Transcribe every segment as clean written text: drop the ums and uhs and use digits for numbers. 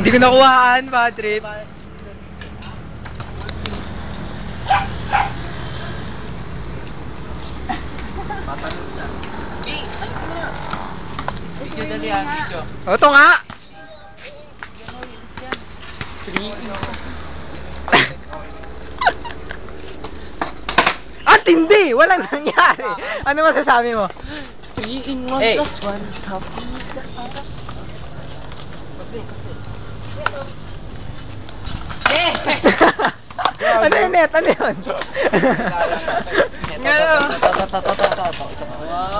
Hindi ko nakuhaan, bad trip. Tatanong na. Hey, ano ko na? Video dali yan, video. O, ito nga! 3 At hindi! Walang nangyari! Ano masasabi mo? 3 in 1 Hey. plus 1. Happy ka. Ano yun, Net? Ano yun?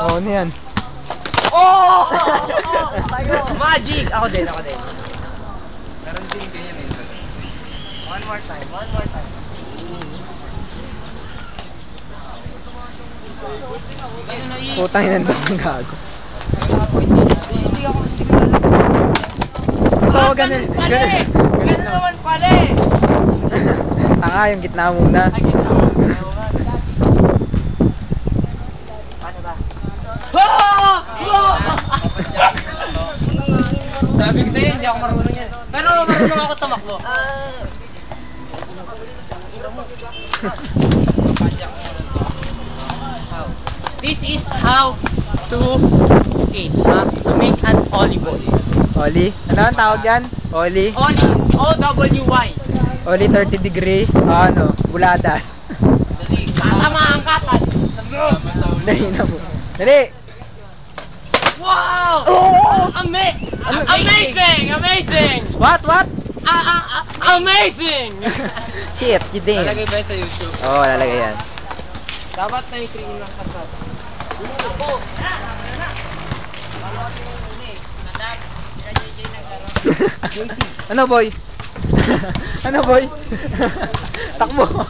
Oo, ano yan? Oh! Magic! Ako din. Meron din ganyan eh. One more time. Putang ina to, ang gago. Oo, ganun. Ganun naman pala eh. Tanga, yung gitna muna. Paano ba? Sabi ko sa'yo, hindi ako marunong yan. Pero marunong ako tumakbo. This is how to skate, to make an ollie ball. Oli? Ano ang tawag yan? Oli? Ollie, O-W-Y. Oli 30 degree, buladas. Tatamaan ka, tad. Dali na po. Dali! Wow! Oh! Amazing! What? Amazing! Shit, you did. Lalagay ba yan sa YouTube? Oo, lalagay yan. Dapat na i-cream lang kasat. Ano, boy? Ano, boy? Takbo.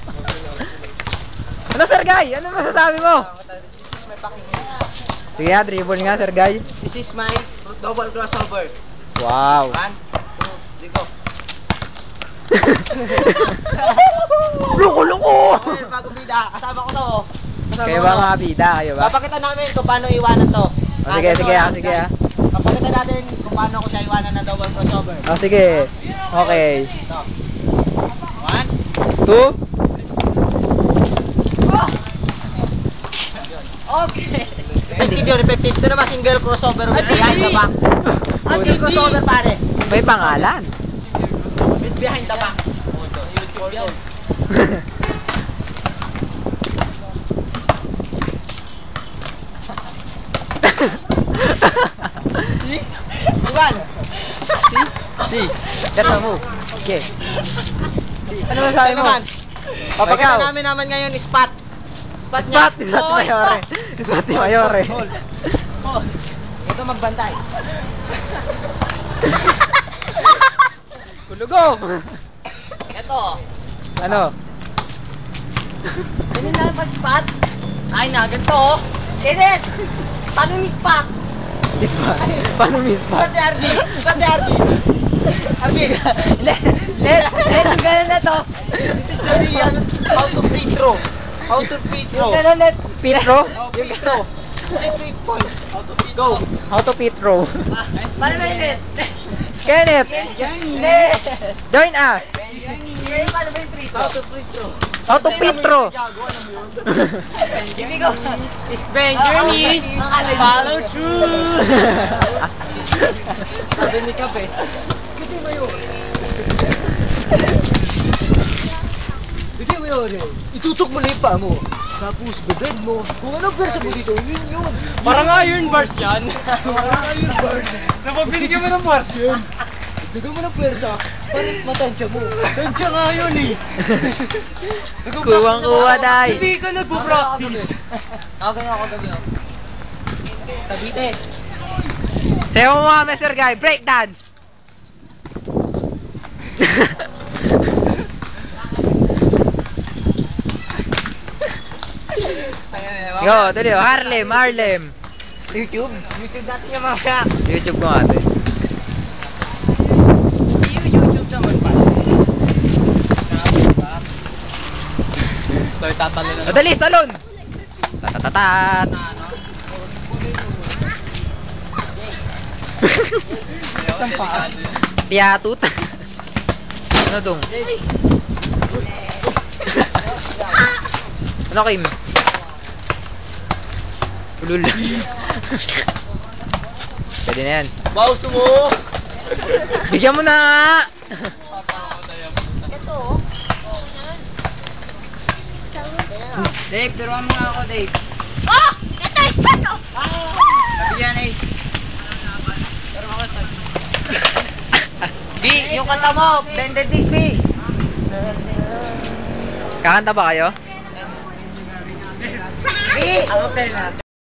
Ano, Sir Guy? Ano masasabi mo? This is my fucking news. Sige nga, dribble nga, Sir Guy. This is my double crossover. Wow. 1, 2, 3, go. Loko! Okay, bagong bida. Kasama ko to. Kayo ba mga bida? Kayo ba? Papakita namin kung paano iwanan to. Sige, Ganito sige, lang, sige, guys. Papakita natin kung paano ko siya iwanan ng double crossover. Sige. Okay. Ito. 1. 2. Okay. Effective yun, effective. Ito naman single crossover with behind the back. Single crossover pare. May pangalan. With behind the back. YouTube yan. See? Iwan. See? That's a move. Okay. Ano masabi mo? naman? Papakita Ikaw. namin ngayon spot. Spot Spot! niya. Spot ni Mayore. Spot ni Mayore. Hold. Ito magbantay. Kulugong! Ito. Ano? Ganun lang pag-spot. Ay na, ganito oh. Kenneth! Paano yung spot? Spot? Paano may spot? Spot ni RD. Spot ni RD. RD. Let ganun na to. This is the real how to free throw. How to free throw. Net. Pitro? Free throw. 3 points. How to free go. How to Pitro? Paano na yun? Kenneth! Join us! Paano ba yung free throw? How to free throw. How to Pitro? Give me go. Bend your knees. Follow through. Sabi ni Kape. Kasi mo yun. Kasi mo yun eh. Itutok mo na yung paa mo. Tapos bebed mo. Kung anong persa mo dito, yun. Parang iron bars yan. Parang iron bars. Napabinigyan mo ng bars yun. Dagan mo ng persa. Parang matansya mo. Tansya nga yun eh. Kuwang-kuwa, day! Hindi ka nagpo-practice. Ako gabi oh. Cavite. Sayo mo mga Sir Guy, break dance! Yo, dali, Harlem. YouTube natin yung mga. YouTube ko natin. YouTube naman pa. Start tatalo na. O, dali, salon! Tatatatat! Isang paa. Piyatut. Ano dong? Ano, Kim? Ulul. Pwede na yan. Wow, sumo! Bigyan mo na nga! Dave, turuan mo nga ako, Dave. Oh! Ito, espresso! Sabi yan, Ace. B, yung kanta mo, Blended This B. Kakanta ba kayo? Ang hotel natin.